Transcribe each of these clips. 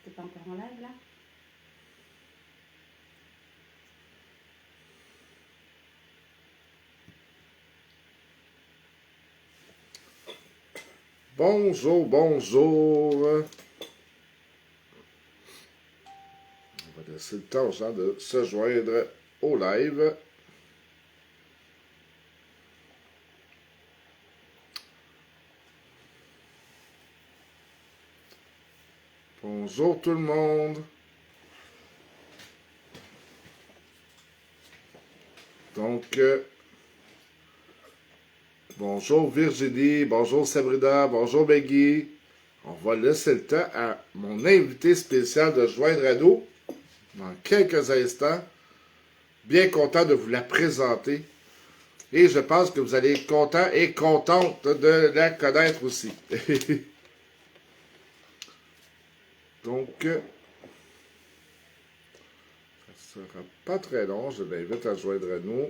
T'es pas encore en live là? Bonjour, bonjour. On va laisser le temps aux gens de se joindre au live. Bonjour tout le monde. Donc, bonjour Virginie, bonjour Sabrina, bonjour Maggie. On va laisser le temps à mon invité spécial de joindre à nous dans quelques instants. Bien content de vous la présenter. Et je pense que vous allez être content et contente de la connaître aussi. Donc, ça sera pas très long. Je l'invite à joindre à nous.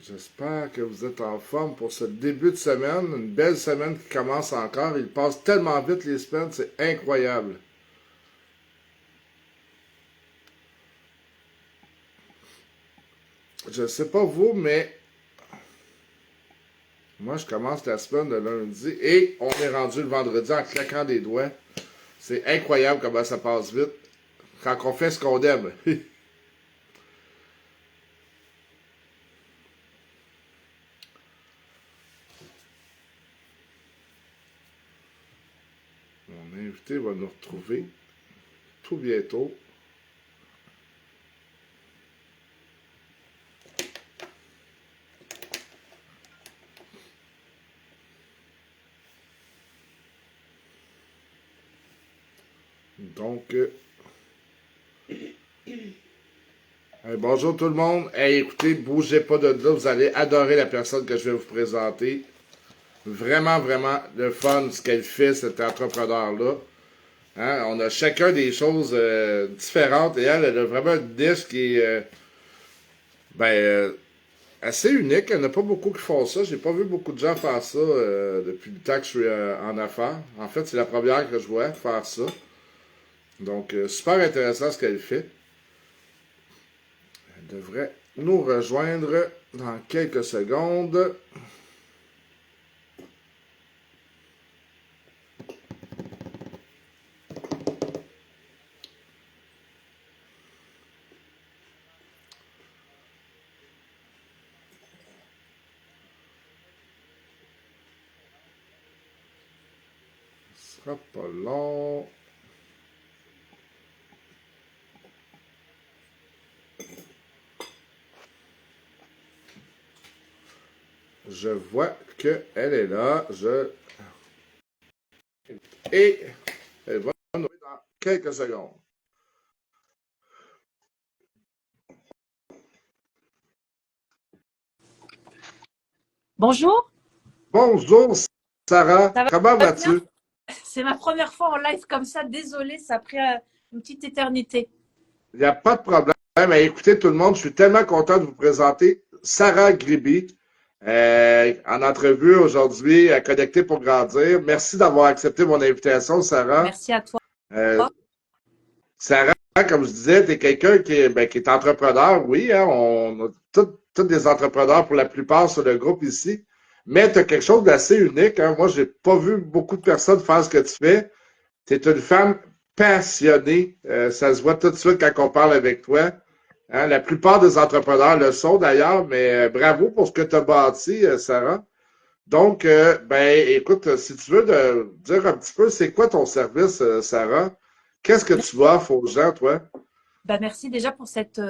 J'espère que vous êtes en forme pour ce début de semaine. Une belle semaine qui commence encore. Il passe tellement vite les semaines, c'est incroyable. Je ne sais pas vous, mais moi, je commence la semaine de lundi et on est rendu le vendredi en claquant des doigts. C'est incroyable comment ça passe vite quand on fait ce qu'on aime. Mon invité va nous retrouver tout bientôt. Donc, bonjour tout le monde. Hey, écoutez, bougez pas de là. Vous allez adorer la personne que je vais vous présenter. Vraiment, vraiment le fun ce qu'elle fait, cet entrepreneur-là. Hein? On a chacun des choses différentes et elle a vraiment une niche qui est ben, assez unique. Il n'y en a pas beaucoup qui font ça. J'ai pas vu beaucoup de gens faire ça depuis le temps que je suis en affaires. En fait, c'est la première que je vois faire ça. Donc, super intéressant ce qu'elle fait. Elle devrait nous rejoindre dans quelques secondes. Ce sera pas long. Je vois qu'elle est là. Et elle va nous retrouver dans quelques secondes. Bonjour, Bonjour Sarah, ça comment va bien? vas-tu? C'est ma première fois en live comme ça, désolée, ça a pris une petite éternité. Il n'y a pas de problème. Écoutez tout le monde, je suis tellement content de vous présenter Sarah Griby en entrevue aujourd'hui à Connecter pour grandir. Merci d'avoir accepté mon invitation, Sarah. Merci à toi. Euh, Sarah, comme je disais, tu es quelqu'un qui est entrepreneur, oui, hein, on a tous des entrepreneurs pour la plupart sur le groupe ici, mais tu as quelque chose d'assez unique. Hein. Moi, j'ai pas vu beaucoup de personnes faire ce que tu fais. Tu es une femme passionnée. Ça se voit tout de suite quand on parle avec toi. Hein. La plupart des entrepreneurs le sont d'ailleurs, mais bravo pour ce que tu as bâti, Sarah. Donc, écoute, si tu veux dire un petit peu, c'est quoi ton service, Sarah? Qu'est-ce que tu offres aux gens, toi? Bah, merci déjà pour cette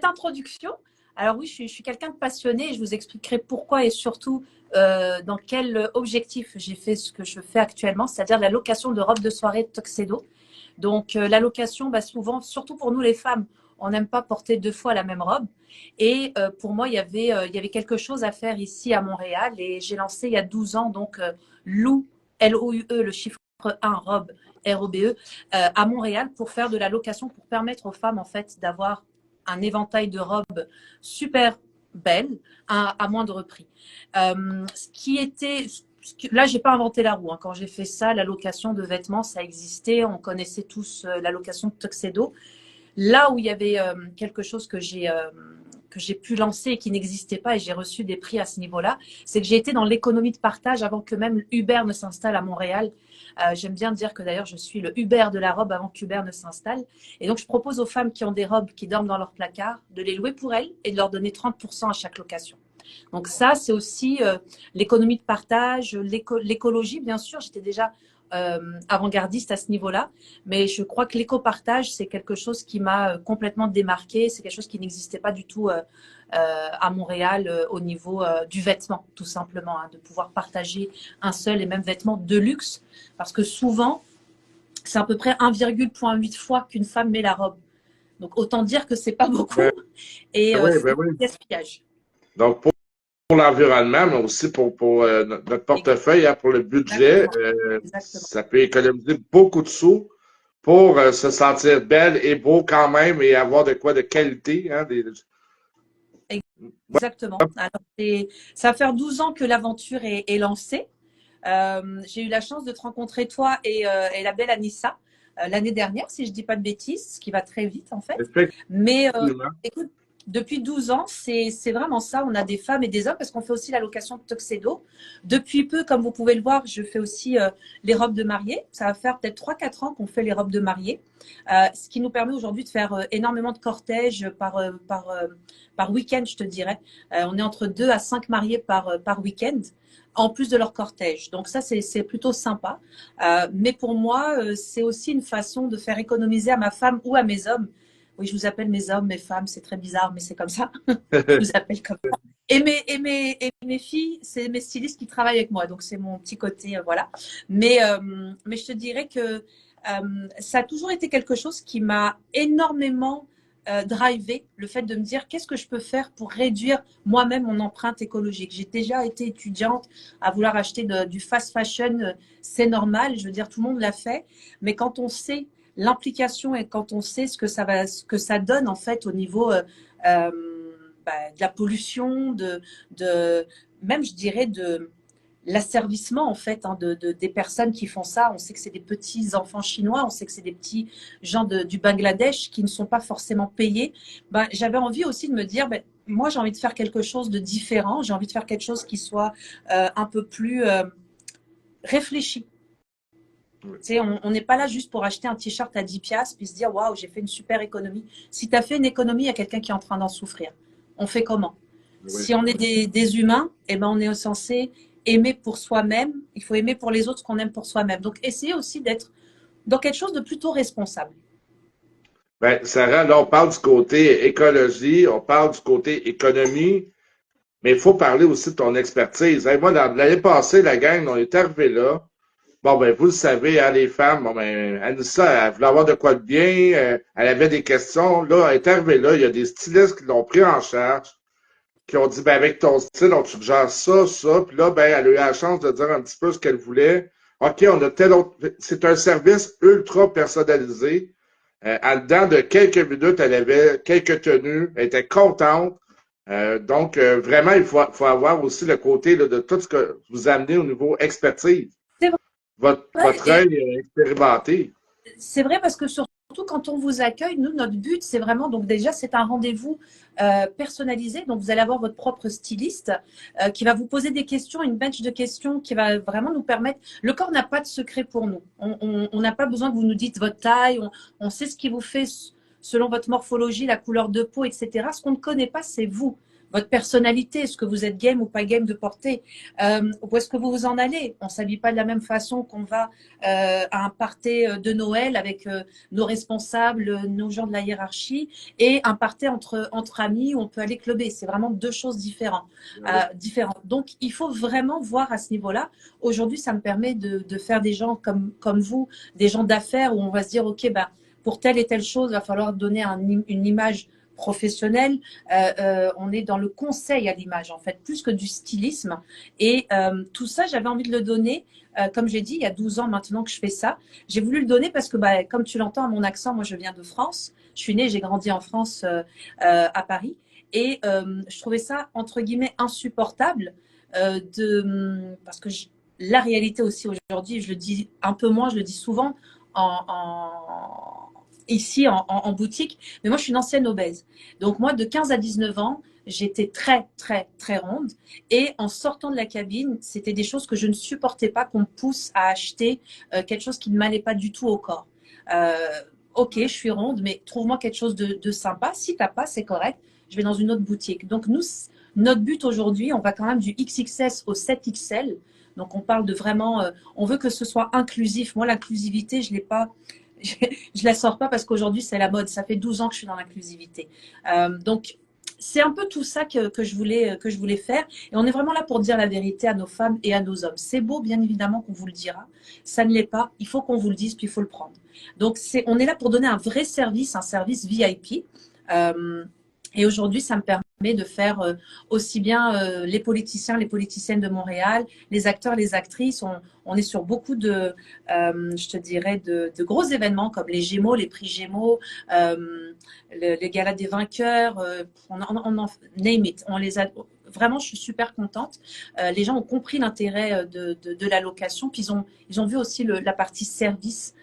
introduction. Alors oui, je suis quelqu'un de passionné et je vous expliquerai pourquoi et surtout dans quel objectif j'ai fait ce que je fais actuellement, c'est-à-dire la location de robes de soirée Tuxedo. Donc la location, bah, souvent, surtout pour nous les femmes, on n'aime pas porter deux fois la même robe. Et pour moi, il y avait quelque chose à faire ici à Montréal et j'ai lancé il y a 12 ans donc Lou, L-O-U-E, le chiffre 1, robe, R-O-B-E, à Montréal pour faire de la location, pour permettre aux femmes en fait d'avoir un éventail de robes super belles à moindre prix. Ce qui était… Là, j'ai pas inventé la roue. Hein. Quand j'ai fait ça, la location de vêtements, ça existait. On connaissait tous la location de tuxedo. Là où il y avait quelque chose que j'ai pu lancer et qui n'existait pas, et j'ai reçu des prix à ce niveau-là, c'est que j'ai été dans l'économie de partage avant que même Uber ne s'installe à Montréal. J'aime bien dire que d'ailleurs, je suis le Uber de la robe avant qu'Uber ne s'installe. Et donc, je propose aux femmes qui ont des robes, qui dorment dans leur placard, de les louer pour elles et de leur donner 30% à chaque location. Donc ça, c'est aussi l'économie de partage, l'écologie, bien sûr. J'étais déjà avant-gardiste à ce niveau-là, mais je crois que l'éco-partage, c'est quelque chose qui m'a complètement démarqué. C'est quelque chose qui n'existait pas du tout à Montréal au niveau du vêtement, tout simplement, hein, de pouvoir partager un seul et même vêtement de luxe, parce que souvent, c'est à peu près 1,8 fois qu'une femme met la robe. Donc, autant dire que c'est pas beaucoup et oui, c'est oui. un gaspillage. Donc, pour l'environnement, mais aussi pour notre portefeuille, hein, pour le budget, Exactement. ça peut économiser beaucoup de sous pour se sentir belle et beau quand même et avoir de quoi de qualité. Hein, Exactement. Alors, ça va faire 12 ans que l'aventure est lancée. J'ai eu la chance de te rencontrer toi et la belle Anissa l'année dernière, si je ne dis pas de bêtises, ce qui va très vite en fait. Mais écoute, depuis 12 ans, c'est vraiment ça. On a des femmes et des hommes parce qu'on fait aussi la location de tuxedo. Depuis peu, comme vous pouvez le voir, je fais aussi les robes de mariée. Ça va faire peut-être 3-4 ans qu'on fait les robes de mariée, ce qui nous permet aujourd'hui de faire énormément de cortèges par week-end, je te dirais. On est entre 2 à 5 mariés par week-end, en plus de leur cortège. Donc ça, c'est plutôt sympa. Mais pour moi, c'est aussi une façon de faire économiser à ma femme ou à mes hommes. Oui, je vous appelle mes hommes, mes femmes, c'est très bizarre, mais c'est comme ça. Je vous appelle comme ça. Et mes filles, c'est mes stylistes qui travaillent avec moi. Donc, c'est mon petit côté, voilà. Mais je te dirais que ça a toujours été quelque chose qui m'a énormément drivé, le fait de me dire qu'est-ce que je peux faire pour réduire moi-même mon empreinte écologique. J'ai déjà été étudiante à vouloir acheter du fast fashion, c'est normal, je veux dire, tout le monde l'a fait. Mais quand on sait l'implication et quand on sait ce que ça donne en fait au niveau de la pollution, même je dirais de l'asservissement en fait hein, des personnes qui font ça. On sait que c'est des petits enfants chinois, on sait que c'est des petits gens du Bangladesh qui ne sont pas forcément payés. J'avais envie aussi de me dire, moi j'ai envie de faire quelque chose de différent, j'ai envie de faire quelque chose qui soit un peu plus réfléchi. On n'est pas là juste pour acheter un t-shirt à 10 piastres puis se dire waouh, j'ai fait une super économie. Si tu as fait une économie, il y a quelqu'un qui est en train d'en souffrir. On fait comment? Si on est des humains, on est censé aimer pour soi-même. Il faut aimer pour les autres ce qu'on aime pour soi-même. Donc, essayez aussi d'être dans quelque chose de plutôt responsable. Sarah, là, on parle du côté écologie, on parle du côté économie, mais il faut parler aussi de ton expertise. Moi, l'année passée, la gang, on est arrivé là. Bon, vous le savez, hein, les femmes, Anissa, elle voulait avoir de quoi de bien, elle avait des questions. Là, elle est arrivée là, il y a des stylistes qui l'ont pris en charge, qui ont dit, avec ton style, on te suggère ça, ça. Puis là, elle a eu la chance de dire un petit peu ce qu'elle voulait. OK, on a tel autre. C'est un service ultra personnalisé. En dedans de quelques minutes, elle avait quelques tenues, elle était contente. Donc, vraiment, il faut avoir aussi le côté là, de tout ce que vous amenez au niveau expertise. C'est vrai. Votre œil expérimenté. C'est vrai parce que surtout quand on vous accueille, nous, notre but, c'est vraiment, donc déjà, c'est un rendez-vous personnalisé. Donc, vous allez avoir votre propre styliste qui va vous poser des questions, une bench de questions qui va vraiment nous permettre. Le corps n'a pas de secret pour nous. On n'a pas besoin que vous nous dites votre taille. On sait ce qui vous fait selon votre morphologie, la couleur de peau, etc. Ce qu'on ne connaît pas, c'est vous. Votre personnalité, est-ce que vous êtes game ou pas game de porter où est-ce que vous en allez? On ne s'habille pas de la même façon qu'on va à un party de Noël avec nos responsables, nos gens de la hiérarchie et un party entre amis où on peut aller clubber. C'est vraiment deux choses différentes. Donc, il faut vraiment voir à ce niveau-là. Aujourd'hui, ça me permet de faire des gens comme vous, des gens d'affaires où on va se dire, OK, pour telle et telle chose, il va falloir donner une image professionnel, on est dans le conseil à l'image, en fait, plus que du stylisme. Et tout ça, j'avais envie de le donner. Comme j'ai dit, il y a 12 ans maintenant que je fais ça. J'ai voulu le donner parce que, bah, comme tu l'entends à mon accent, moi, je viens de France. Je suis née, j'ai grandi en France, à Paris. Et je trouvais ça, entre guillemets, insupportable parce que la réalité aussi aujourd'hui, je le dis un peu moins, je le dis souvent ici en boutique, mais moi je suis une ancienne obèse. Donc moi de 15 à 19 ans, j'étais très très très ronde et en sortant de la cabine, c'était des choses que je ne supportais pas qu'on me pousse à acheter quelque chose qui ne m'allait pas du tout au corps. Euh, ok, je suis ronde, mais trouve-moi quelque chose de sympa. Si t'as pas, c'est correct. Je vais dans une autre boutique. Donc nous, notre but aujourd'hui, on va quand même du XXS au 7XL. Donc on parle de vraiment, on veut que ce soit inclusif. Moi, l'inclusivité, je l'ai pas, je la sors pas parce qu'aujourd'hui c'est la mode. Ça fait 12 ans que je suis dans l'inclusivité. Donc c'est un peu tout ça que je voulais faire. Et on est vraiment là pour dire la vérité à nos femmes et à nos hommes. C'est beau, bien évidemment, qu'on vous le dira. Ça ne l'est pas. Il faut qu'on vous le dise, puis il faut le prendre. Donc on est là pour donner un vrai service, un service VIP. Et aujourd'hui, ça me permet de faire aussi bien les politiciens, les politiciennes de Montréal, les acteurs, les actrices. On est sur beaucoup je te dirais, de gros événements comme les Gémeaux, les prix Gémeaux, les galas des vainqueurs, name it. On les a. Vraiment, je suis super contente. Les gens ont compris l'intérêt de la location, puis ils ont vu aussi la partie service.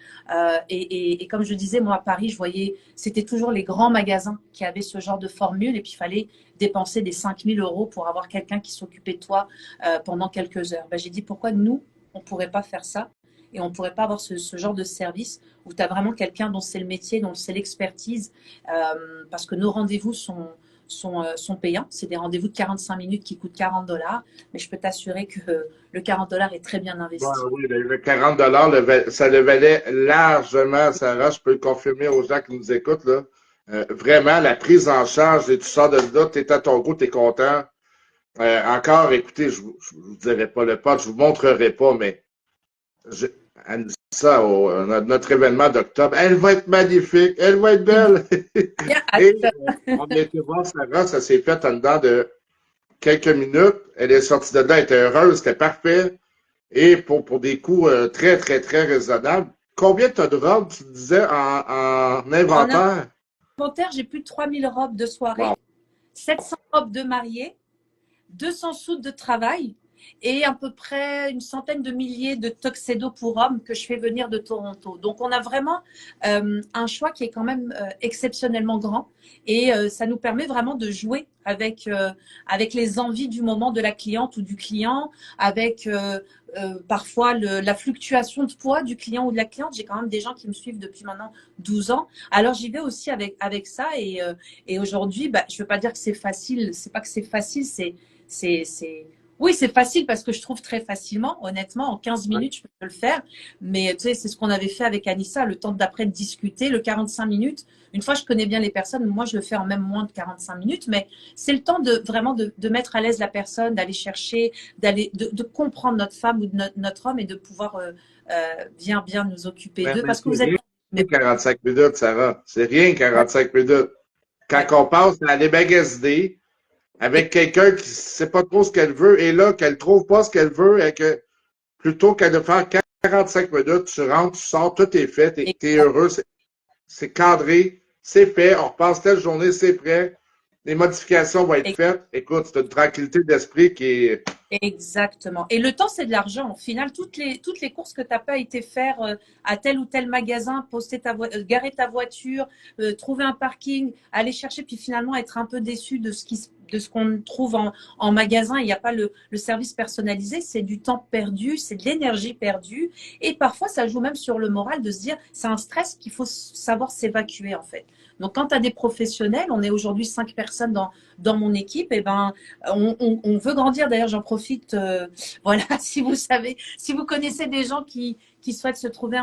Et comme je disais, moi à Paris, je voyais, c'était toujours les grands magasins qui avaient ce genre de formule, et puis il fallait dépenser des 5 000 € pour avoir quelqu'un qui s'occupait de toi pendant quelques heures. Ben, j'ai dit pourquoi nous, on ne pourrait pas faire ça et on ne pourrait pas avoir ce genre de service où tu as vraiment quelqu'un dont c'est le métier, dont c'est l'expertise, parce que nos rendez-vous sont payants. C'est des rendez-vous de 45 minutes qui coûtent 40 $, mais je peux t'assurer que le 40 $ est très bien investi. Ouais, oui, le 40 ça le valait largement, Sarah. Je peux le confirmer aux gens qui nous écoutent, là. Vraiment, la prise en charge et tout ça de là, tu es à ton goût, tu es content. Encore, écoutez, je ne vous dirai pas le pot, je vous montrerai pas, mais elle nous dit ça notre événement d'octobre. Elle va être magnifique, elle va être belle. Et on a été voir Sarah, ça s'est fait en dedans de quelques minutes. Elle est sortie de là, elle était heureuse, c'était parfait. Et pour des coûts très, très, très raisonnables. Combien tu as de robes, tu disais, en inventaire? En inventaire, j'ai plus de 3000 robes de soirée, wow. 700 robes de mariée, 200 suits de travail et à peu près une centaine de milliers de tuxedos pour hommes que je fais venir de Toronto. Donc, on a vraiment un choix qui est quand même exceptionnellement grand et ça nous permet vraiment de jouer avec les envies du moment de la cliente ou du client, avec parfois la fluctuation de poids du client ou de la cliente. J'ai quand même des gens qui me suivent depuis maintenant 12 ans. Alors, j'y vais aussi avec ça et aujourd'hui, bah, je ne veux pas dire que c'est facile. C'est pas que c'est facile, oui, c'est facile parce que je trouve très facilement, honnêtement, en 15 minutes, je peux le faire. Mais tu sais, c'est ce qu'on avait fait avec Anissa, le temps d'après de discuter, le 45 minutes. Une fois, je connais bien les personnes, moi, je le fais en même moins de 45 minutes, mais c'est le temps vraiment de mettre à l'aise la personne, d'aller chercher, de comprendre notre femme ou notre homme et de pouvoir bien nous occuper d'eux. Parce que vous êtes. 45 minutes, Sarah. C'est rien, 45 minutes. Quand on passe à aller magasiner, avec quelqu'un qui ne sait pas trop ce qu'elle veut et là, qu'elle ne trouve pas ce qu'elle veut et que plutôt qu'elle de faire 45 minutes, tu rentres, tu sors, tout est fait, tu es heureux, c'est cadré, c'est fait, on repasse telle journée, c'est prêt, les modifications vont être faites. Écoute, c'est une tranquillité d'esprit qui est... Exactement. Et le temps, c'est de l'argent. Au final, toutes les courses que tu n'as pas été faire à tel ou tel magasin, garer ta voiture, trouver un parking, aller chercher, puis finalement être un peu déçu de ce qu'on trouve en magasin. Il n'y a pas le service personnalisé. C'est du temps perdu, c'est de l'énergie perdue. Et parfois, ça joue même sur le moral de se dire, c'est un stress qu'il faut savoir s'évacuer en fait. Donc, quand tu as des professionnels, on est aujourd'hui 5 personnes dans mon équipe, et ben, on veut grandir. D'ailleurs, j'en profite. Voilà, si vous connaissez des gens qui souhaitent se trouver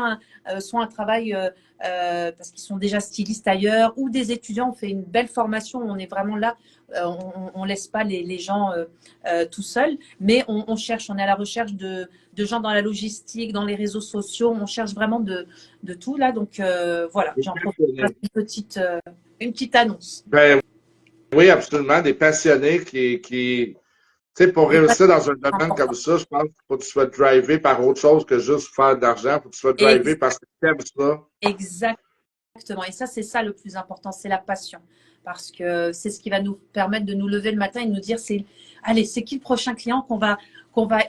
soit un travail parce qu'ils sont déjà stylistes ailleurs, ou des étudiants, on fait une belle formation. On est vraiment là. On laisse pas les gens tout seuls, mais on cherche. On est à la recherche de gens dans la logistique, dans les réseaux sociaux. On cherche vraiment de tout là. Donc voilà, j'en profite une petite une petite annonce. Ben oui, absolument. Des passionnés qui tu sais, pour Les réussir dans un patients, domaine comme important. ça, je pense qu'il faut que tu sois drivé par autre chose que juste faire de l'argent. Il faut que tu sois drivé Ex- parce que tu aimes ça. Exactement. Et ça, c'est ça le plus important, c'est la passion. Parce que c'est ce qui va nous permettre de nous lever le matin et de nous dire, allez, c'est qui le prochain client qu'on va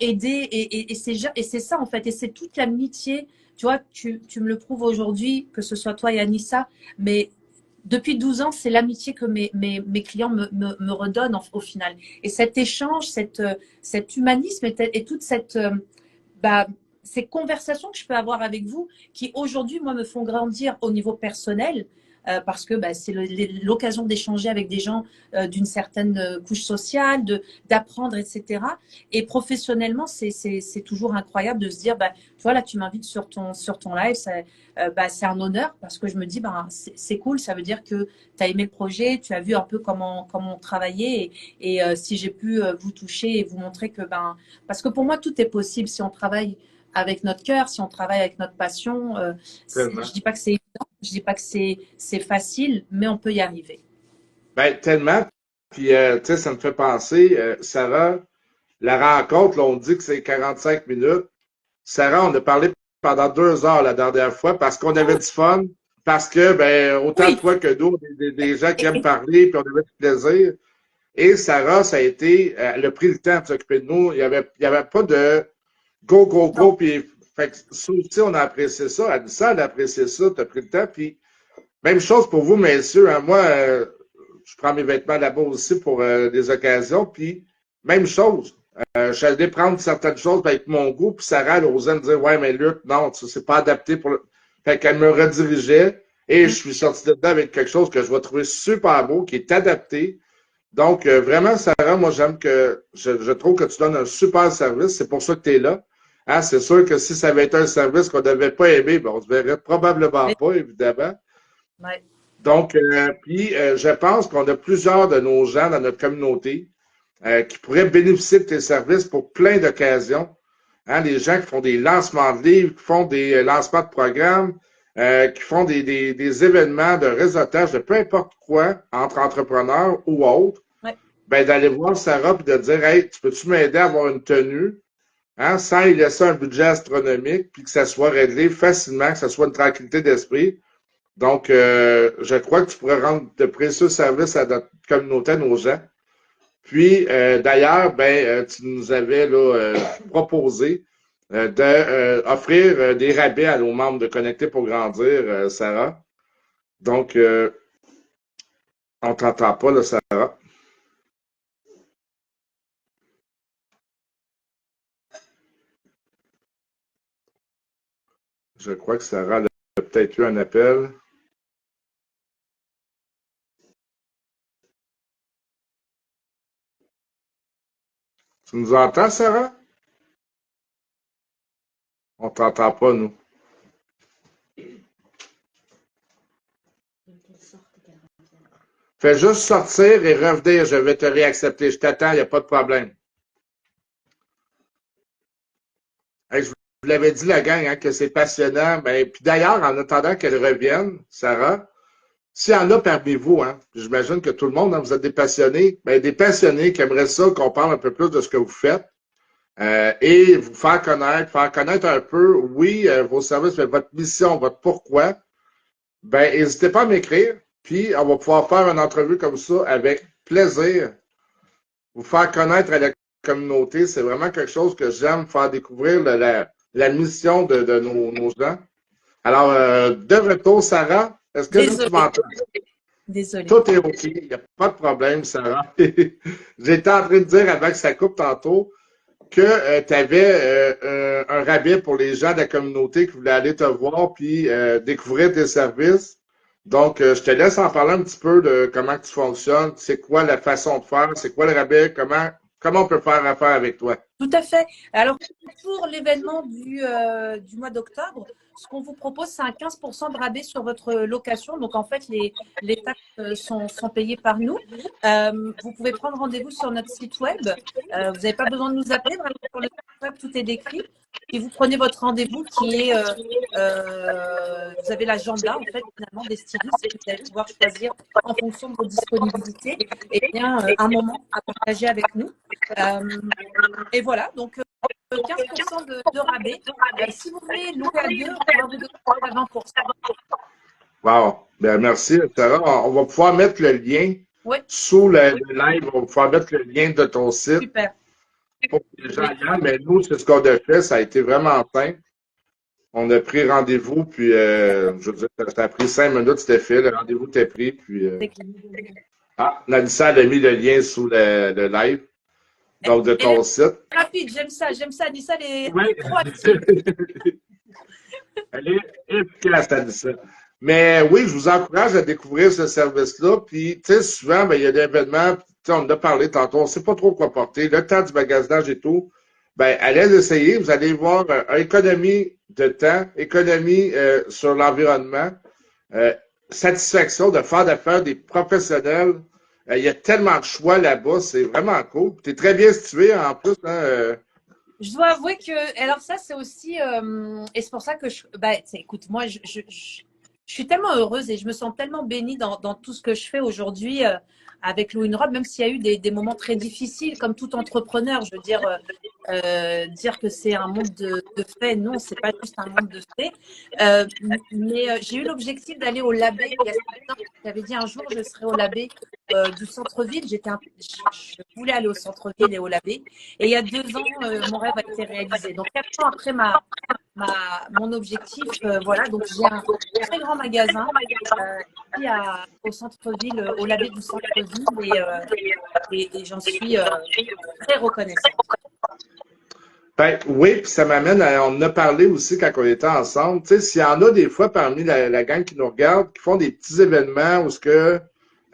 aider et c'est ça, en fait. Et c'est toute l'amitié. Tu vois, tu me le prouves aujourd'hui, que ce soit toi et Anissa, mais depuis 12 ans, c'est l'amitié que mes clients me redonnent au final. Et cet échange, cet humanisme et toute bah, ces conversations que je peux avoir avec vous, qui aujourd'hui, moi, me font grandir au niveau personnel, parce que bah, c'est l'occasion d'échanger avec des gens d'une certaine couche sociale, d'apprendre, etc. Et professionnellement, c'est toujours incroyable de se dire, bah, tu vois, là, tu m'invites sur ton live, bah, c'est un honneur parce que je me dis, bah, c'est cool, ça veut dire que tu as aimé le projet, tu as vu un peu comment on travaillait et si j'ai pu vous toucher et vous montrer que, ben, parce que pour moi, tout est possible si on travaille avec notre cœur, si on travaille avec notre passion. Je Tellement. dis pas que c'est évident, je dis pas que c'est facile, mais on peut y arriver. Ben, tellement. Puis, tu sais, ça me fait penser, Sarah, la rencontre, là, on dit que c'est 45 minutes. Sarah, on a parlé pendant 2 heures la dernière fois parce qu'on avait du fun, parce que, ben, autant Oui, toi que nous, des gens qui et- aiment et- parler, puis on avait du plaisir. Et Sarah, ça a été, elle a pris le temps de s'occuper de nous. Il y avait pas de go, go, non, go, puis, fait que ça aussi, on a apprécié ça. Anissa, elle a apprécié ça, tu as pris le temps, puis même chose pour vous, messieurs. Hein. Moi, je prends mes vêtements là-bas aussi pour des occasions. Puis, même chose. Je suis allé prendre certaines choses avec mon goût. Puis Sarah, elle osait me dire, ouais, mais Luc, non, c'est pas adapté pour le. Fait qu'elle me redirigeait et je mm, suis sorti de dedans avec quelque chose que je vais trouver super beau, qui est adapté. Donc, vraiment, Sarah, moi, j'aime que je trouve que tu donnes un super service. C'est pour ça que tu es là. Hein, c'est sûr que si ça avait été un service qu'on n'avait pas aimé, ben, on ne se verrait probablement mais- pas, évidemment. ouais, Donc, puis, je pense qu'on a plusieurs de nos gens dans notre communauté qui pourraient bénéficier de tes services pour plein d'occasions. Hein, les gens qui font des lancements de livres, qui font des lancements de programmes, qui font des événements de réseautage de peu importe quoi entre entrepreneurs ou autres, ouais. ben, d'aller voir Sarah et de dire, hey, tu peux-tu m'aider à avoir une tenue, hein, sans y laisser un budget astronomique, puis que ça soit réglé facilement, que ça soit une tranquillité d'esprit. Donc, je crois que tu pourrais rendre de précieux services à notre communauté, à nos gens. Puis, d'ailleurs, ben, tu nous avais là, proposé d'offrir des rabais à nos membres de Connecter pour grandir, Sarah. Donc, on t'entend pas, là, Sarah. Je crois que Sarah a peut-être eu un appel. Tu nous entends, Sarah? On t'entend pas, nous. Fais juste sortir et revenir. Je vais te réaccepter. Je t'attends, il n'y a pas de problème. Hey, je vous l'avais dit, la gang, hein, que c'est passionnant. Ben, puis d'ailleurs, en attendant qu'elle revienne, Sarah, s'il y en a parmi vous, hein, j'imagine que tout le monde, hein, vous êtes des passionnés qui aimeraient ça qu'on parle un peu plus de ce que vous faites et vous faire connaître un peu, oui, vos services, mais votre mission, votre pourquoi, ben, n'hésitez pas à m'écrire, puis on va pouvoir faire une entrevue comme ça avec plaisir. Vous faire connaître à la communauté, c'est vraiment quelque chose que j'aime, faire découvrir la mission de nos gens. Alors, de retour, Sarah, est-ce que là, tu Désolée, m'entends? désolée. Tout est OK, il n'y a pas de problème, Sarah. J'étais en train de dire avant que ça coupe tantôt que tu avais un rabais pour les gens de la communauté qui voulaient aller te voir puis découvrir tes services. Donc, je te laisse en parler un petit peu de comment tu fonctionnes, c'est quoi la façon de faire, c'est quoi le rabais, comment on peut faire affaire avec toi. Tout à fait. Alors, pour l'événement du mois d'octobre, ce qu'on vous propose, c'est un 15% de rabais sur votre location. Donc, en fait, les taxes sont payées par nous. Vous pouvez prendre rendez-vous sur notre site web. Vous n'avez pas besoin de nous appeler. Vraiment, sur le site web, tout est décrit. Et vous prenez votre rendez-vous qui est, vous avez l'agenda, en fait, finalement, des stylistes. Et vous allez pouvoir choisir en fonction de vos disponibilités et bien, un moment à partager avec nous. Et voilà, donc 15% de rabais. Si vous voulez louer à deux, on va vous donner à 20%. Wow. Ben, merci, Sarah. On va pouvoir mettre le lien sous le live. On va pouvoir mettre le lien de ton site. Super. Pour que les gens y aillent. Mais nous, c'est ce qu'on a fait. Ça a été vraiment simple. On a pris rendez-vous, puis je veux dire, ça a pris 5 minutes, c'était fait. Le rendez-vous était pris. Puis, Nalissa a mis le lien sous le live. Donc, de ton site. Rapide, j'aime ça. Nissa, elle est proactive. Elle est efficace, Nalissa. Mais oui, je vous encourage à découvrir ce service-là. Puis, tu sais, souvent, ben, il y a des événements, on en a parlé tantôt, on ne sait pas trop quoi porter. Le temps du magasinage et tout, ben, allez l'essayer. Vous allez voir économie de temps, économie sur l'environnement, satisfaction de faire d'affaires des professionnels. Il y a tellement de choix là-bas, c'est vraiment cool. Tu es très bien situé en plus. Hein, Je dois avouer que, alors ça, c'est aussi, et c'est pour ça que écoute, moi, je suis tellement heureuse et je me sens tellement bénie dans tout ce que je fais aujourd'hui avec Louis une robe, même s'il y a eu des moments très difficiles, comme tout entrepreneur. Je veux dire, dire que c'est un monde de faits, non, c'est pas juste un monde de faits. Mais j'ai eu l'objectif d'aller au Labé. Il y a 7 ans, j'avais dit un jour, je serai au Labé du centre-ville. Je voulais aller au centre-ville et au Labé. Et il y a 2 ans, mon rêve a été réalisé. Donc, 4 ans après mon objectif, voilà, donc j'ai un très grand magasin au centre-ville, au Labé du centre-ville, et j'en suis très reconnaissante. Ben, oui, puis ça m'amène à. On en a parlé aussi quand on était ensemble. Tu sais, s'il y en a des fois parmi la gang qui nous regarde, qui font des petits événements où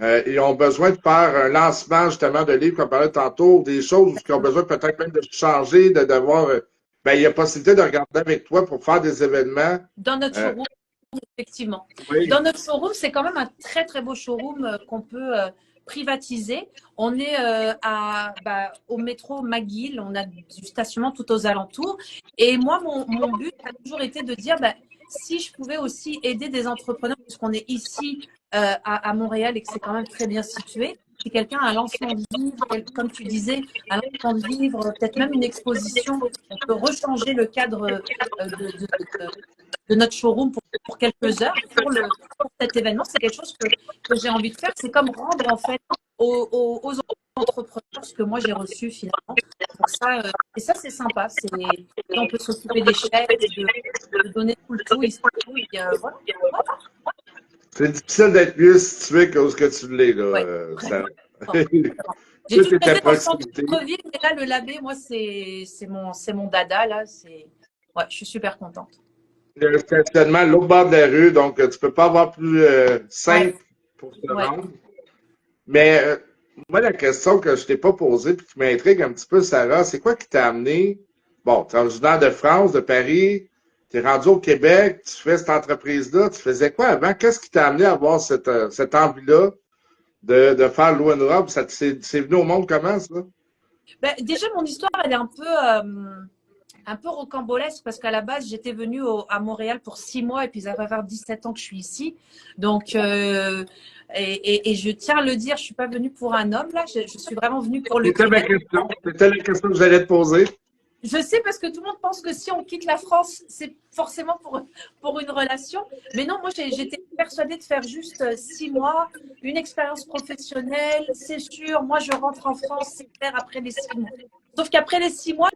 ils ont besoin de faire un lancement justement de livres, comme on parlait tantôt, des choses qui ont besoin peut-être même de changer, d'avoir. Ben, il y a possibilité de regarder avec toi pour faire des événements. Dans notre showroom, effectivement. Oui. Dans notre showroom, c'est quand même un très, très beau showroom qu'on peut privatiser. On est au métro McGill, on a du stationnement tout aux alentours. Et moi, mon but a toujours été de dire, si je pouvais aussi aider des entrepreneurs, puisqu'on est ici à Montréal et que c'est quand même très bien situé, si quelqu'un a un lancement de livre, comme tu disais, un lancement de livre, peut-être même une exposition, on peut rechanger le cadre de notre showroom pour quelques heures pour cet événement. C'est quelque chose que j'ai envie de faire. C'est comme rendre en fait aux entrepreneurs ce que moi j'ai reçu finalement. Donc ça, et ça c'est sympa. On peut s'occuper des chèques, de donner tout le tout. Voilà. C'est difficile d'être mieux situé que ce que tu l'es, là. Ouais, j'ai tout fait dans le centre-ville, mais là, le Labé, moi, c'est mon dada, là. Ouais, je suis super contente. Le stationnement à l'autre bord de la rue, donc tu ne peux pas avoir plus simple pour se rendre. Mais moi, la question que je ne t'ai pas posée et qui m'intrigue un petit peu, Sarah, c'est quoi qui t'a amené? Bon, tu es originaire de France, de Paris, tu es rendu au Québec, tu fais cette entreprise-là. Tu faisais quoi avant? Qu'est-ce qui t'a amené à avoir cette envie-là de faire Louis une robe? C'est venu au monde comment, ça? Déjà, mon histoire, elle est un peu rocambolesque parce qu'à la base, j'étais venue à Montréal pour 6 mois et puis ça va faire 17 ans que je suis ici. Donc, et je tiens à le dire, je ne suis pas venue pour un homme, là. Je suis vraiment venue pour le Québec. C'était la question que j'allais te poser. Je sais parce que tout le monde pense que si on quitte la France, c'est forcément pour une relation. Mais non, moi, j'étais persuadée de faire juste 6 mois, une expérience professionnelle, c'est sûr. Moi, je rentre en France, c'est clair, après les 6 mois. Sauf qu'après les 6 mois,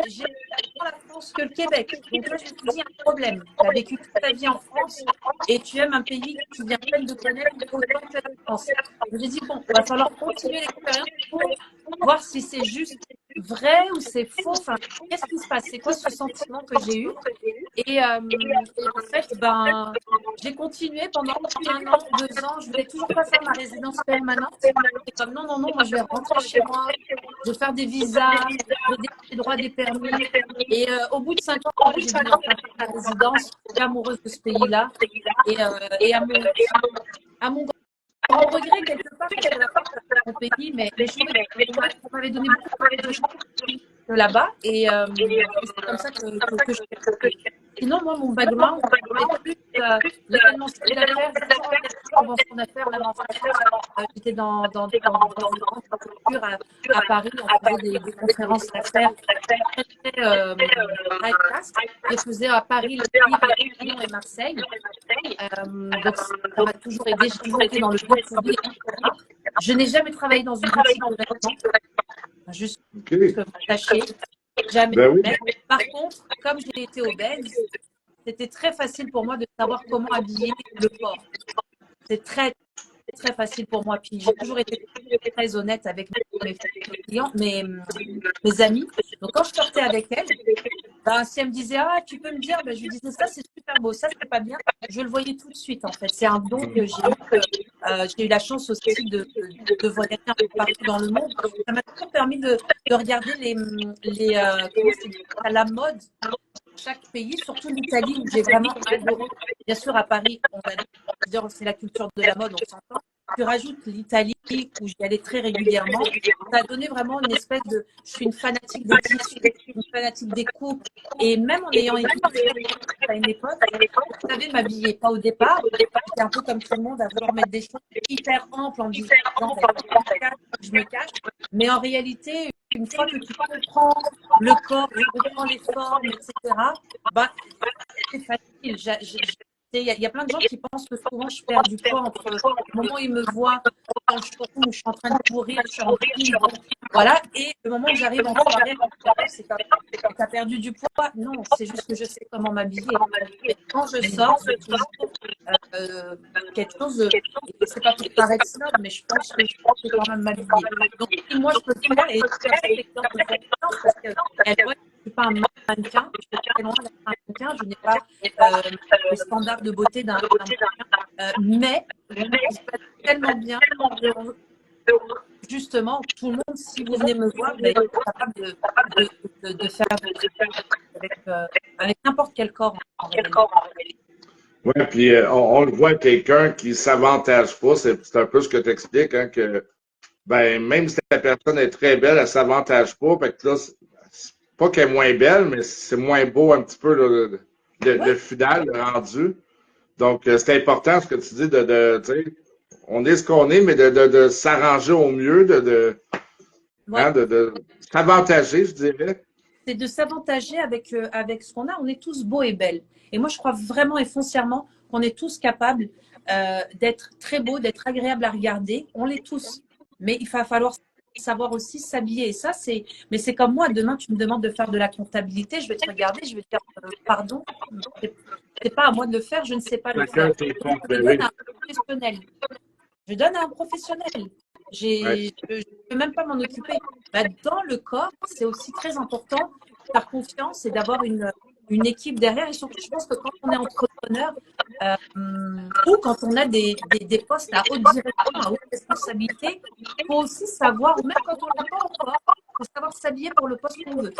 j'ai moins la France que le Québec. Donc là, je me suis dit, un problème. Tu as vécu toute ta vie en France et tu aimes un pays que tu viens à peine de connaître autant que la France. J'ai dit, bon, il va falloir continuer l'expérience pour voir si c'est juste vrai ou c'est faux. Enfin, qu'est-ce qui se passe? C'est quoi ce sentiment que j'ai eu? Et en fait, j'ai continué pendant 1 an, 2 ans. Je voulais toujours pas faire ma résidence permanente. C'est comme non, non, non, moi je vais rentrer chez moi, je vais faire des visas, je vais des droits, des permis. Et au bout de 5 ans, j'ai dit non, je vais faire ma résidence. Je suis amoureuse de ce pays-là. Et à mon grand regret, quelque part, parce que la France, c'est mon pays, mais on m'avait donné beaucoup de choses là-bas. Et c'est comme ça que je fais. Sinon, moi, mon background, c'est plus l'événementiel d'affaires. J'ai toujours été convention d'affaires, même en France. J'étais dans une grande structure à Paris. On faisait des conférences d'affaires très high class. Je faisais à Paris, Lyon et Marseille. Donc, ça m'a toujours aidé. J'ai toujours été dans le groupe public. Je n'ai jamais travaillé dans une boutique de vêtements. Juste que vous sachiez. Jamais. Ben oui. Mais, par contre, comme j'ai été obèse, c'était très facile pour moi de savoir comment habiller le corps. C'est très, très facile pour moi. Puis j'ai toujours été très honnête avec mes clients, mes amis. Donc quand je sortais avec elles, ben, si elle me disait ah tu peux me dire, ben, je lui disais ça c'est super beau, ça c'est pas bien. Je le voyais tout de suite en fait. C'est un don que j'ai eu la chance aussi de voyager un peu partout dans le monde. Ça m'a toujours permis de regarder la mode chaque pays, surtout l'Italie où j'ai vraiment adoré. Bien sûr, à Paris, c'est la culture de la mode, on s'entend. Tu rajoutes l'Italie où j'y allais très régulièrement. Ça a donné vraiment une espèce de. Je suis une fanatique des tissus, une fanatique des coupes. Et même en ayant été à une époque, je savais m'habiller. Pas au départ. J'étais un peu comme tout le monde à vouloir mettre des choses hyper amples en disant je me cache. Mais en réalité, une fois que tu comprends le corps, tu comprends les formes, etc., bah, c'est facile. Il y a plein de gens qui pensent que souvent je perds du poids entre le moment où ils me voient dans le showroom où je suis en train de courir, je suis en pile, voilà, et le moment où j'arrive en soirée, c'est comme tu as perdu du poids. Non, c'est juste que je sais comment m'habiller. Et quand je sors, c'est toujours quelque chose, c'est pas pour paraître snob, mais je pense que je peux quand même m'habiller. Donc, si moi je peux le faire, et c'est un exemple de confiance parce qu'elle voit que je ne suis pas un mannequin, je suis très loin d'être un mannequin, je n'ai pas les standards de beauté d'un mannequin, mais je suis tellement bien, justement, tout le monde, si vous venez me voir, vous allez être capable de faire avec n'importe quel corps en réalité. Oui, puis on le voit, quelqu'un qui ne s'avantage pas, c'est un peu ce que tu expliques, hein, que ben, même si la personne est très belle, elle ne s'avantage pas. Fait que là, c'est pas qu'elle est moins belle, mais c'est moins beau un petit peu là, le final, le rendu. Donc, c'est important ce que tu dis tu sais, on est ce qu'on est, mais de s'arranger au mieux, de s'avantager, je dirais. C'est de s'avantager avec ce qu'on a. On est tous beaux et belles. Et moi, je crois vraiment et foncièrement qu'on est tous capables d'être très beaux, d'être agréables à regarder. On l'est tous. Mais il va falloir savoir aussi s'habiller. Et ça, mais c'est comme moi. Demain, tu me demandes de faire de la comptabilité. Je vais te regarder. Je vais te dire pardon. C'est pas à moi de le faire. Je ne sais pas le faire. Je donne à un professionnel. Je donne à un professionnel. Je ne peux même pas m'en occuper. Bah, dans le corps, c'est aussi très important faire confiance et d'avoir une équipe derrière. Et surtout, je pense que quand on est entrepreneur ou quand on a des postes à haute direction, à haute responsabilité, il faut aussi savoir, ou même quand on n'a pas encore, il faut savoir s'habiller pour le poste qu'on veut.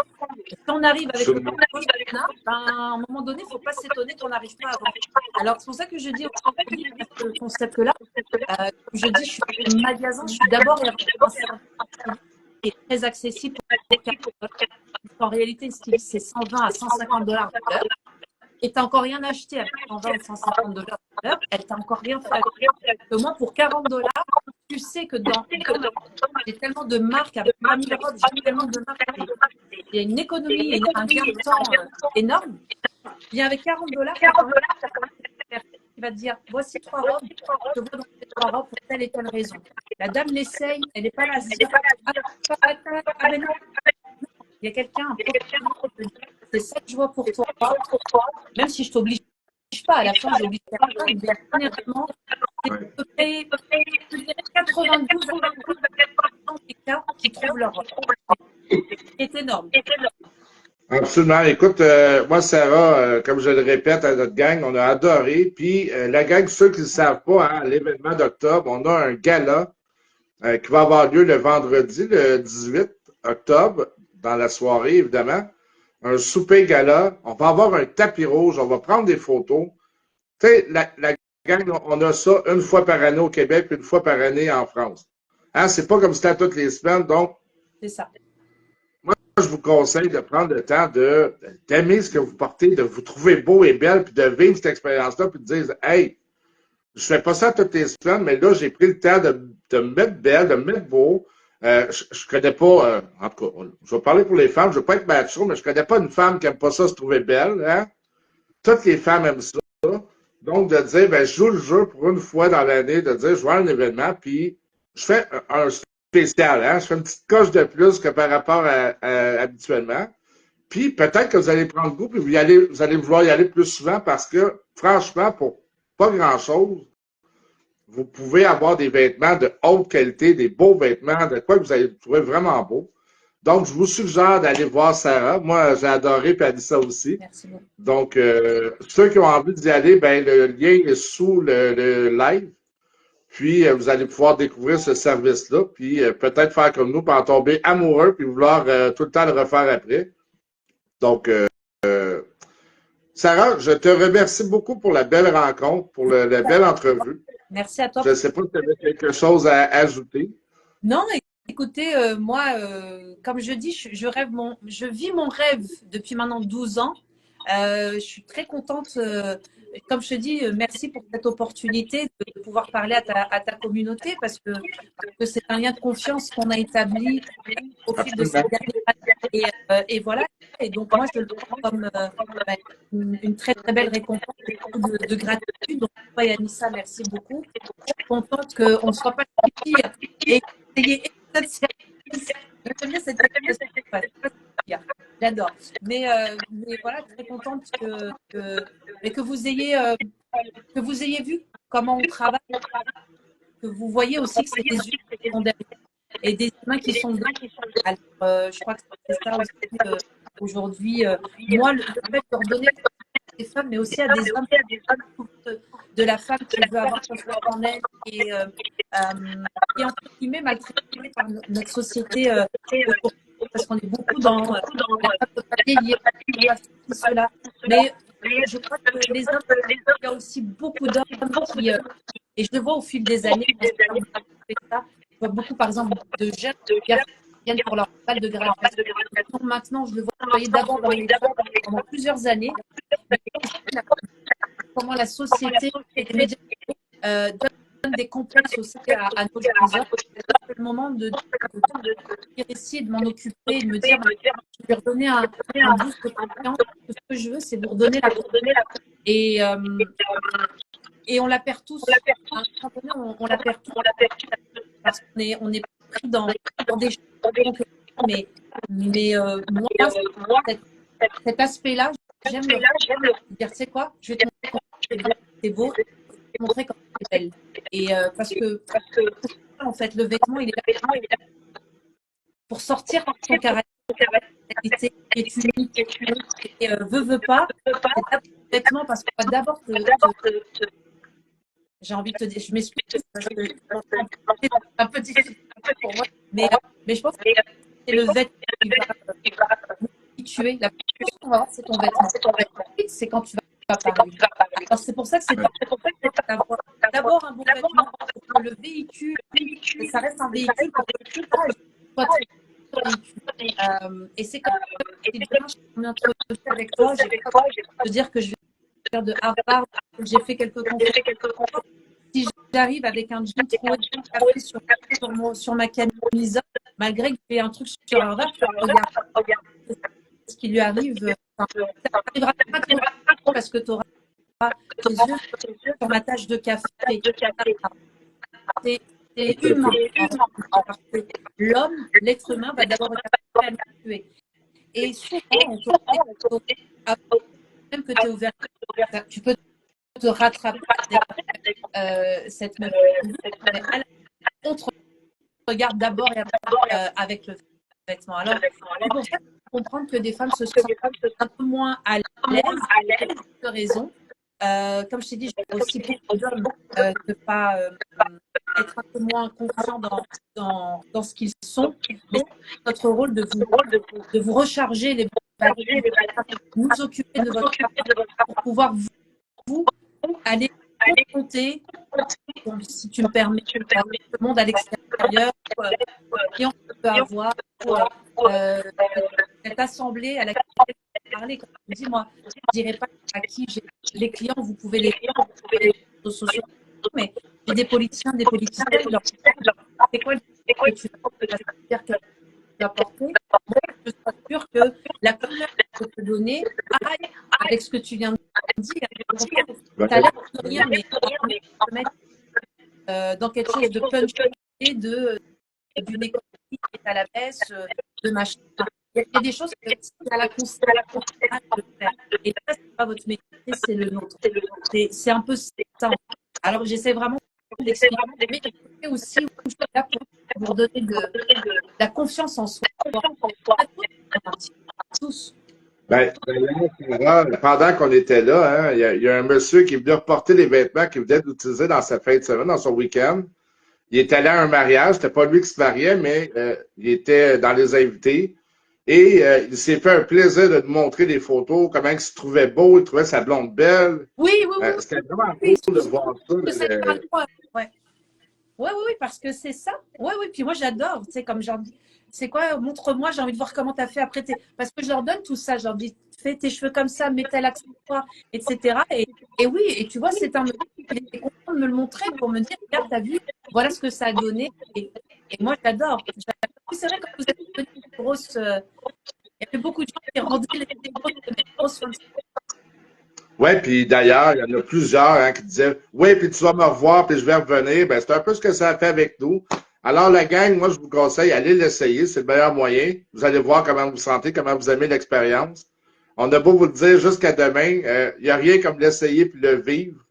Et quand on arrive avec le poste qu'on a, ben, à un moment donné, il ne faut pas s'étonner qu'on n'arrive pas à avancer. Alors, c'est pour ça que je dis aujourd'hui, ce concept-là, comme je dis, je suis un magasin, je suis d'abord un service qui est très accessible pour $40. En réalité, une styliste, c'est 120 à 150 $ de l'heure. Et tu n'as encore rien acheté avec 120 ou 150 $ de l'heure. Elle t'a encore rien fait. Que moi, pour 40 $, tu sais que j'ai tellement de marques avec 3000 robes, j'ai tellement de marques. Il y a une économie et un gain de temps énorme. Bien, avec 40 $, qui va te dire voici 3 robes, je te vois dans ces 3 robes pour telle et telle raison. La dame l'essaye, elle n'est pas là à se dire mais non. Il y a quelqu'un, c'est ça que je vois pour toi, même si je ne t'oblige pas, à la fin j'oblige personne, mais généralement, c'est à peu près 92% des cas qui trouvent leur robe. C'est énorme. Absolument. Écoute, moi, Sarah, comme je le répète à notre gang, on a adoré. Puis la gang, ceux qui ne le savent pas, hein, à l'événement d'octobre, on a un gala qui va avoir lieu le vendredi, le 18 octobre, dans la soirée, évidemment. Un souper gala. On va avoir un tapis rouge. On va prendre des photos. Tu sais, la gang, on a ça une fois par année au Québec, puis une fois par année en France. Hein, c'est pas comme c'était à toutes les semaines. Donc, C'est ça. moi, je vous conseille de prendre le temps d'aimer ce que vous portez, de vous trouver beau et belle, puis de vivre cette expérience-là, puis de dire, hey, je fais pas ça toutes les semaines, mais là, j'ai pris le temps de me mettre belle, de me mettre beau. Je connais pas, en tout cas, je vais parler pour les femmes, je veux pas être macho, mais je connais pas une femme qui aime pas ça se trouver belle, hein? Toutes les femmes aiment ça. Donc, de dire, ben, je joue le jeu pour une fois dans l'année, de dire, je vois un événement, puis je fais un spécial, hein? Je fais une petite coche de plus que par rapport à habituellement. Puis peut-être que vous allez prendre goût, puis vous allez vouloir y aller plus souvent parce que, franchement, pour pas grand-chose, vous pouvez avoir des vêtements de haute qualité, des beaux vêtements, de quoi que vous allez trouver vraiment beau. Donc, je vous suggère d'aller voir Sarah. Moi, j'ai adoré, puis elle dit ça aussi. Merci beaucoup. Donc, ceux qui ont envie d'y aller, ben, le lien est sous le live. Puis, vous allez pouvoir découvrir ce service-là, puis peut-être faire comme nous, puis en tomber amoureux, puis vouloir tout le temps le refaire après. Donc, Sarah, je te remercie beaucoup pour la belle rencontre, pour la belle entrevue. Merci à toi. Je ne sais pas si tu avais quelque chose à ajouter. Non, écoutez, moi, comme je dis, je vis mon rêve depuis maintenant 12 ans. Je suis très contente. Comme je te dis, merci pour cette opportunité de pouvoir parler à ta communauté parce que c'est un lien de confiance qu'on a établi au fil de ces Absolument. dernières années. Et voilà. Et donc, moi, je le prends comme une très, très belle récompense de gratitude. Donc, toi, Yanissa, merci beaucoup. Je suis contente qu'on ne soit pas ici et essayer cette service. J'aime bien cette J'adore. Mais voilà, très contente que vous ayez vu comment on travaille, que vous voyez aussi que c'est des humains qui sont derrière et des humains qui sont dedans. Alors, je crois que c'est ça aussi aujourd'hui. Moi, le fait de redonner à des femmes, mais aussi à des hommes, de la femme qui veut avoir confiance en elle et entre guillemets maltraitée par notre société parce qu'on est beaucoup dans la femme de papier liée à cela. Mais je crois que les hommes, il y a aussi beaucoup d'hommes qui, et je le vois au fil des années, je vois beaucoup par exemple de jeunes qui viennent pour leur salle de graduation. Maintenant, je le voyais d'abord dans les femmes pendant plusieurs années. Comment la société et les médias donnent des complexes aussi à nos jeunes hommes. C'est le moment de essayer de m'en occuper et de me dire je vais redonner un boost de confiance. Ce que je veux, c'est vous redonner la confiance. Et on la perd tous. À un moment donné, on la perd tous. Parce qu'on est pris dans des choses. Mais moi, cet aspect-là, j'aime le dire, tu sais quoi, je vais te montrer c'est beau, je vais te montrer comment c'est belle. Et parce que en fait, le vêtement, il est là pour sortir son caractère qui est unique et veut pas, c'est d'abord le vêtement parce qu'on va d'abord j'ai envie de te dire, je m'explique parce que c'est un peu difficile pour moi, mais je pense que c'est le vêtement qui va qui tu es. La première chose qu'on va voir, c'est ton vêtement. C'est quand tu vas parler. Alors, c'est pour ça que c'est d'avoir d'abord un bon vêtement pour que le véhicule, ça reste un véhicule pour que tu sois et c'est comme ça que je m'introduis avec toi. Je vais te dire que je vais faire de Harvard, j'ai fait quelques conférences. Si j'arrive avec un jean trop café sur ma camisole, malgré que j'ai un truc sur Harvard, regarde ce qui lui arrive. Ça n'arrivera pas trop parce que tu auras tes yeux sur ma tache de café. C'est humain. L'homme, l'être humain, va d'abord être habitué. Et souvent, même que tu es ouvert, tu peux te rattraper cette même on te regarde d'abord et avec le vêtement. Alors, c'est pour ça comprendre que des femmes se sentent un peu moins à l'aise pour toutes de raisons. Comme je t'ai dit, j'ai aussi beaucoup d'hommes de pas être un peu moins confiants dans ce qu'ils sont. Mais c'est notre rôle de vous recharger les batteries, nous occuper de votre travail pour pouvoir vous aller confronter, si tu me permets, le monde à l'extérieur, et on peut avoir cette assemblée à laquelle je parlais. Comme je dis, moi, je ne dirais pas à qui j'ai les clients, vous pouvez les réseaux sociaux, mais j'ai des politiciens, des politiciennes, leur c'est quoi que tu vas dire que tu vas apporter. Je suis sûre que la couleur que tu peux donner aille avec ce que tu viens de dire. Ça a l'air de rien, mais se mettre dans quelque chose de punch et d'une économie qui est à la baisse, de machin. Il y a des choses que c'est à la constellation de faire. Et ça, c'est pas votre métier, c'est le nôtre. C'est un peu ça. Alors, j'essaie vraiment d'expliquer, mais aussi où je suis là pour vous donner de la confiance en soi. Tous. Ben, pendant qu'on était là, hein, il y a un monsieur qui est venu reporter les vêtements qu'il venait d'utiliser dans sa fin de semaine, dans son week-end. Il est allé à un mariage, c'était pas lui qui se mariait, mais il était dans les invités. Et il s'est fait un plaisir de nous montrer des photos, comment il se trouvait beau, il trouvait sa blonde belle. Oui, oui, oui. C'était vraiment Oui, cool de voir ça. Ouais. Oui, parce que c'est ça. Oui, puis moi j'adore, tu sais, comme genre, c'est quoi, montre-moi, j'ai envie de voir comment tu as fait après. Parce que je leur donne tout ça, je leur dis, fais tes cheveux comme ça, mets tel accessoire, etc. Et oui, et tu vois, c'est un monsieur qui était content de me le montrer pour me dire, regarde, t'as vu, voilà ce que ça a donné. Et moi j'adore. C'est vrai que vous êtes une grosse. Il y avait beaucoup de gens qui rendaient les grosses. Oui, puis d'ailleurs, il y en a plusieurs hein, qui disaient oui, puis tu vas me revoir, puis je vais revenir. Ben, c'est un peu ce que ça a fait avec nous. Alors, la gang, moi, je vous conseille, allez l'essayer, c'est le meilleur moyen. Vous allez voir comment vous vous sentez, comment vous aimez l'expérience. On a beau vous le dire jusqu'à demain, il n'y a rien comme l'essayer puis le vivre.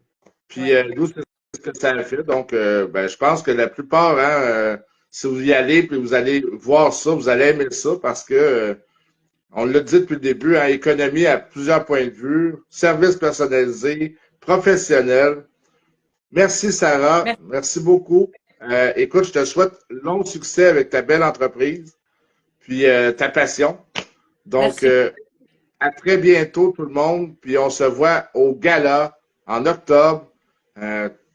Puis nous, c'est ce que ça a fait. Donc, ben, je pense que la plupart, hein, si vous y allez, puis vous allez voir ça, vous allez aimer ça parce que on l'a dit depuis le début, hein, économie à plusieurs points de vue, service personnalisé, professionnel. Merci, Sarah. Merci beaucoup. Écoute, je te souhaite long succès avec ta belle entreprise, puis ta passion. Donc, à très bientôt, tout le monde. Puis on se voit au gala en octobre,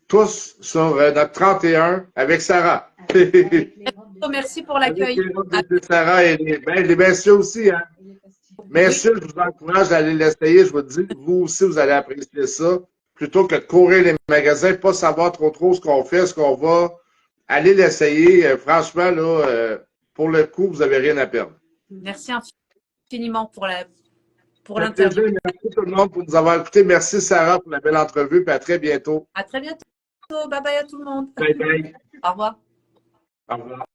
tous sur notre 31 avec Sarah. Merci pour l'accueil. Sarah et les messieurs aussi, hein. Messieurs, je vous encourage à aller l'essayer. Je vous dis, vous aussi, vous allez apprécier ça. Plutôt que de courir les magasins, pas savoir trop ce qu'on fait, ce qu'on va. Allez l'essayer. Franchement, là, pour le coup, vous n'avez rien à perdre. Merci infiniment pour l'interview. Merci tout le monde pour nous avoir écoutés. Merci, Sarah, pour la belle entrevue. Puis à très bientôt. À très bientôt. Bye bye à tout le monde. Bye bye. Au revoir. Au revoir.